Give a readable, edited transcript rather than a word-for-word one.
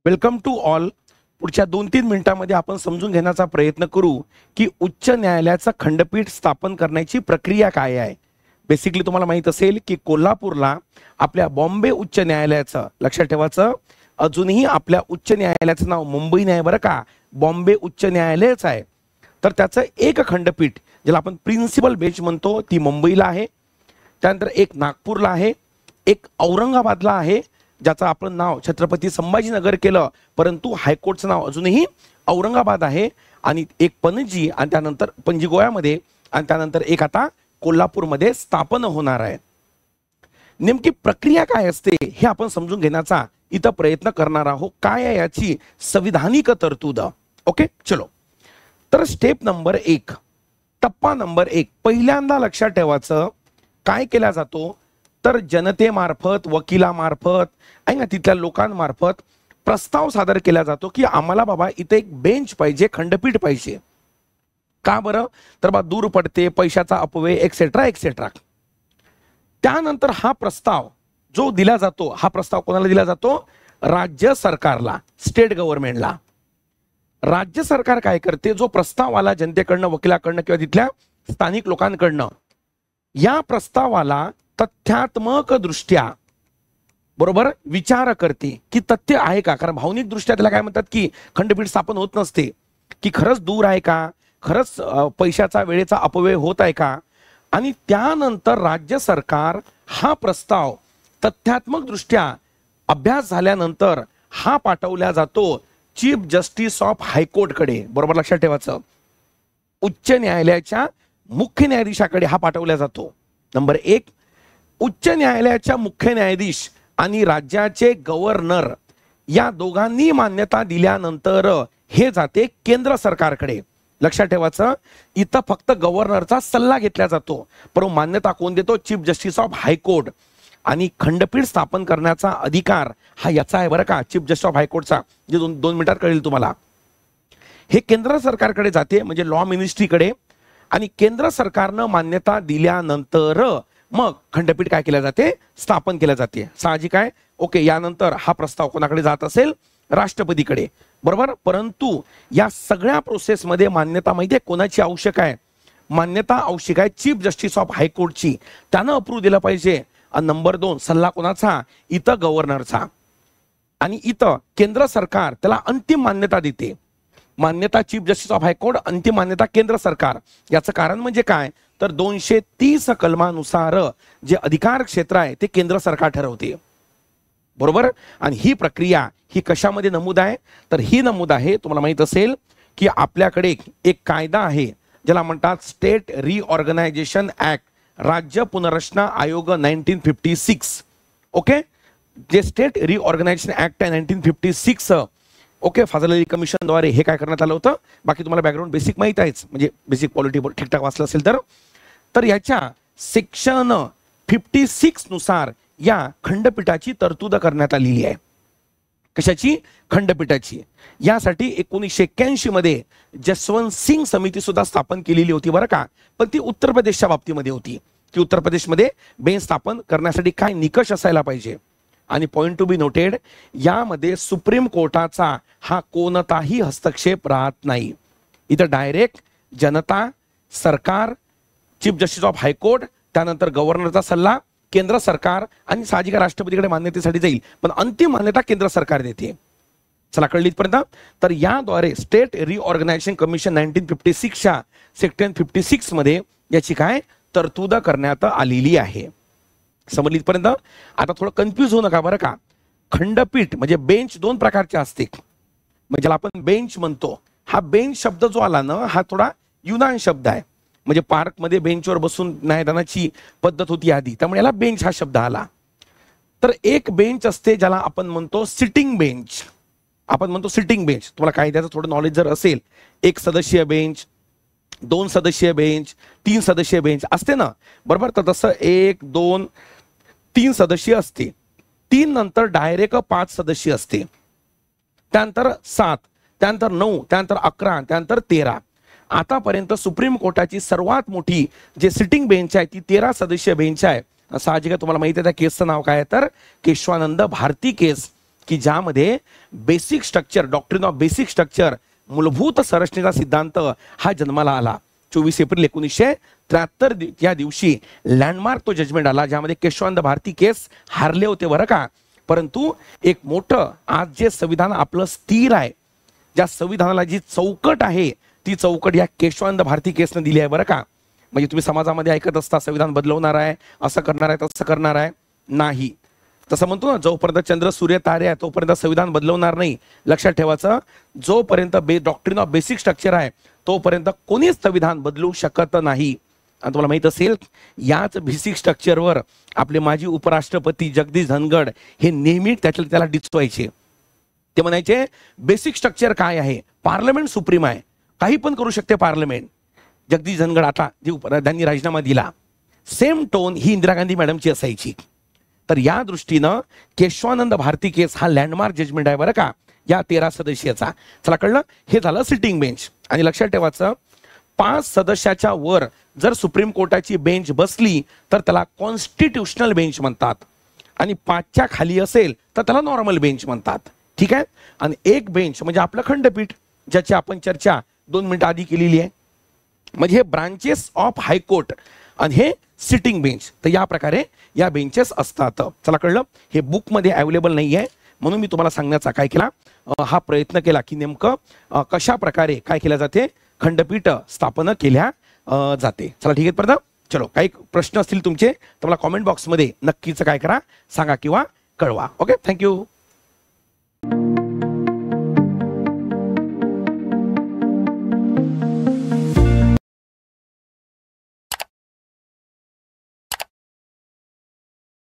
Welcome to all. पुढच्या 2-3 मिनिटांमध्ये आपण समजून घेण्याचा प्रयत्न करू की उच्च न्यायालयाचं खंडपीठ स्थापन करण्याची प्रक्रिया काय आहे. बेसिकली तुम्हाला माहित असेल की कोल्हापूरला आपल्या बॉम्बे उच्च न्यायालयाचं, लक्षात ठेवायचं, अजूनही आपल्या उच्च न्यायालयाचं नाव मुंबई नाही बरं का, बॉम्बे उच्च न्यायालयच आहे. तर त्याचं एक खंडपीठ ज्याला आपण प्रिन्सिपल बेंच म्हणतो ती मुंबईला आहे. त्यानंतर एक नागपूरला आहे, एक औरंगाबादला आहे ज्याचं आपण नाव छत्रपती संभाजीनगर केलं, परंतु हायकोर्टचं नाव अजूनही औरंगाबाद आहे. आणि एक पणजी आणि त्यानंतर पणजी गोव्यामध्ये आणि त्यानंतर एक आता कोल्हापूरमध्ये स्थापन होणार आहे. नेमकी प्रक्रिया काय असते हे आपण समजून घेण्याचा इथं प्रयत्न करणार आहोत. काय आहे याची संविधानिक तरतूद. ओके, चलो. तर स्टेप नंबर 1, टप्पा नंबर 1, पहिल्यांदा लक्षात ठेवायचं काय केला जातो तर जनतेमार्फत, वकिलामार्फत आहे ना, तिथल्या लोकांमार्फत प्रस्ताव सादर केला जातो की आम्हाला बाबा इथे एक बेंच पाहिजे, खंडपीठ पाहिजे. का बरं तर बा दूर पडते, पैशाचा अपव्यय एक्सेट्रा एक्सेट्रा. त्यानंतर हा प्रस्ताव जो दिला जातो, हा प्रस्ताव कोणाला दिला जातो? राज्य सरकारला, स्टेट गव्हर्नमेंटला. राज्य सरकार काय करते, जो प्रस्ताव आला जनतेकडनं, वकिलाकडनं किंवा तिथल्या स्थानिक लोकांकडनं, या प्रस्तावाला तथ्यात्मक दृष्ट्या बरोबर विचार करते की तथ्य आहे का. कारण भावनिक दृष्ट्या त्याला काय म्हणतात की खंडपीठ स्थापन होत नसते, की खरंच दूर आहे का, खरंच पैशाचा वेळेचा अपव्यय होत आहे का. आणि त्यानंतर राज्य सरकार हा प्रस्ताव तथ्यात्मक दृष्ट्या अभ्यास झाल्यानंतर हा पाठवला जातो चीफ जस्टिस ऑफ हायकोर्टकडे. बरोबर लक्षात ठेवायचं, उच्च न्यायालयाच्या मुख्य न्यायाधीशाकडे हा पाठवला जातो. नंबर 1, उच्च न्यायालयाच्या मुख्य न्यायाधीश आणि राज्याचे गव्हर्नर या दोघांनी मान्यता दिल्यानंतर हे जाते केंद्र सरकारकडे. लक्षात ठेवायचं, इथं फक्त गव्हर्नरचा सल्ला घेतला जातो, परंतु मान्यता कोण देतो? Chief justice of high court. आणि खंडपीठ स्थापन करण्याचा अधिकार हा याचा आहे बरं का, चीफ जस्टिस ऑफ हायकोर्टचा, जे 2 मिनिटात कळेल तुम्हाला. हे केंद्र सरकारकडे जाते, म्हणजे लॉ मिनिस्ट्रीकडे. आणि केंद्र सरकारनं मान्यता दिल्यानंतर मग खंडपीठ काय केले जाते? स्थापन केले जाते. साहजिक आहे. ओके, यानंतर हा प्रस्ताव कोणाकडे जात असेल? राष्ट्रपतीकडे, बरोबर. परंतु या सगळ्या प्रोसेसमध्ये मान्यता माहिती आहे कोणाची आवश्यक आहे? मान्यता आवश्यक आहे चीफ जस्टिस ऑफ हायकोर्टची, त्यानं अप्रूव्ह दिलं पाहिजे. आणि नंबर 2, सल्ला कोणाचा? इथं गव्हर्नरचा. आणि इथं केंद्र सरकार त्याला अंतिम मान्यता देते. मान्यता चीफ जस्टिस ऑफ हायकोर्ट, अंतिम मान्यता केंद्र सरकार. याचं कारण म्हणजे काय तर 230 कलमानुसार जे अधिकार क्षेत्र आहे ते केंद्र सरकार ठरवते, बरोबर. आणि ही प्रक्रिया ही कशामध्ये नमूद आहे तर ही नमूद आहे, तुम्हाला माहित असेल की आपल्याकडे एक कायदा आहे ज्याला म्हणतात स्टेट रिऑर्गनायझेशन ऍक्ट, राज्य पुनर्रचना आयोग 1956. ओके, जे स्टेट रिऑर्गनायझेशन ऍक्ट आहे 1956. ओके, फाजल अली कमिशनद्वारे हे काय करण्यात आलं होतं. बाकी तुम्हाला बॅकग्राऊंड बेसिक माहित आहेच, म्हणजे बेसिक पॉलिटी ठीकठाक वाचलं असेल तर याच्या सेक्शन 56 नुसार या खंडपीठाची तरतूद करण्यात आलेली आहे. कशाची? खंडपीठाची. यासाठी 1981 मध्ये जसवंत सिंग समिती सुद्धा स्थापन केलेली होती बरं का, पण ती उत्तर प्रदेशच्या बाबतीमध्ये होती की उत्तर प्रदेशमध्ये बेंच स्थापन करण्यासाठी काय निकष असायला पाहिजे. आणि पॉइंट टू बी नोटेड, यामध्ये सुप्रीम कोर्टाचा हा कोणताही हस्तक्षेप राहत नाही. इथं डायरेक्ट जनता, सरकार, चीफ जस्टिस ऑफ हायकोर्ट, त्यानंतर गव्हर्नरचा सल्ला, केंद्र सरकार आणि साहजिक राष्ट्रपतीकडे मान्यतेसाठी जाईल, पण अंतिम मान्यता केंद्र सरकार देते. चला, कळली इथपर्यंत. तर याद्वारे स्टेट रिऑर्गनायझेशन कमिशन 1956च्या सेक्शन 56 मध्ये याची काय तरतूद करण्यात आलेली आहे. समजली इथपर्यंत. आता थोडं कन्फ्यूज होऊ नका बरं का. खंडपीठ म्हणजे बेंच 2 प्रकारचे असते, म्हणजे ज्याला आपण बेंच म्हणतो. हा बेंच शब्द जो आला ना, हा थोडा युनान शब्द आहे. म्हणजे पार्कमध्ये बेंचवर बसून न्यायदानाची पद्धत होती आधी, त्यामुळे याला बेंच हा शब्द आला. तर एक बेंच असते ज्याला आपण म्हणतो सिटिंग बेंच. आपण म्हणतो सिटिंग बेंच. तुम्हाला कायद्याचं थोडं नॉलेज जर असेल, 1 सदस्यीय बेंच, 2 सदस्यीय बेंच, 3 सदस्यीय बेंच असते ना, बरोबर. तर तसं 1, 2, 3 सदस्यीय असते. 3 नंतर डायरेक्ट 5 सदस्यीय असते, त्यानंतर 7, त्यानंतर 9, त्यानंतर 11, त्यानंतर 13. आतापर्यंत सुप्रीम कोर्टाची सर्वात मोठी जे सिटिंग बेंच आहे ती 13 सदस्यीय बेंच आहे. साहजिक तुम्हाला माहिती आहे त्या केसचं नाव काय आहे तर केशवानंद भारती केस. की ज्यामध्ये basic structure, doctrine of basic structure, मूलभूत संरचनेचा सिद्धांत हा जन्माला आला. 24 एप्रिल 1973 या दिवशी लँडमार्क तो जजमेंट आला, ज्यामध्ये केशवानंद भारती केस हारले होते बरं का. परंतु एक मोठं आज जे संविधान आपलं स्थिर आहे, ज्या संविधानाला जी चौकट आहे, ती चौकट या केशवानंद भारती केसनं दिली आहे बरं का. म्हणजे तुम्ही समाजामध्ये ऐकत असता संविधान बदलवणार आहे, असं करणार आहे, तसं करणार आहे, नाही. तसं म्हणतो ना, जोपर्यंत चंद्र सूर्य तारे आहे तोपर्यंत संविधान बदलवणार नाही. लक्षात ठेवायचं, जोपर्यंत डॉक्ट्रिन ऑफ बेसिक स्ट्रक्चर आहे तोपर्यंत कोणीच संविधान बदलू शकत नाही. आणि तुम्हाला माहित असेल, याच बेसिक स्ट्रक्चरवर आपले माजी उपराष्ट्रपती जगदीश धनगड हे नेहमी त्याला डिचवायचे. ते म्हणायचे बेसिक स्ट्रक्चर काय आहे, पार्लमेंट सुप्रीम आहे, काही पण करू शकते पार्लमेंट. जगदीश धनगड आता जे त्यांनी राजीनामा दिला, सेम टोन ही इंदिरा गांधी मॅडमची असायची. तर या दृष्टीनं केशवानंद भारती केस हा लँडमार्क जजमेंट आहे बरं का, या 13 सदस्याचा. चला कळलं, हे झालं सिटिंग बेंच. आणि लक्षात ठेवायचं, 5 सदस्याच्या वर जर सुप्रीम कोर्टाची बेंच बसली तर त्याला कॉन्स्टिट्यूशनल बेंच म्हणतात, आणि 5च्या खाली असेल तर त्याला नॉर्मल बेंच म्हणतात. ठीक आहे. आणि एक बेंच म्हणजे आपलं खंडपीठ, ज्याची आपण चर्चा 2 मिनिटं आधी केलेली आहे. म्हणजे हे ब्रांचेस ऑफ हायकोर्ट आणि हे सिटिंग बेंच. तर या प्रकारे या बेंचेस असतात. चला कळलं, हे बुकमध्ये अवेलेबल नाही आहे, म्हणून मी तुम्हाला सांगण्याचा काय केला, हा प्रयत्न केला की नेमकं कशा प्रकारे काय केल्या जाते, खंडपीठ स्थापना केल्या जाते. चला ठीक आहे परत. चलो, काही प्रश्न असतील तुमचे तर मला कॉमेंट बॉक्समध्ये नक्कीच काय करा, सांगा किंवा कळवा. Okay, thank you.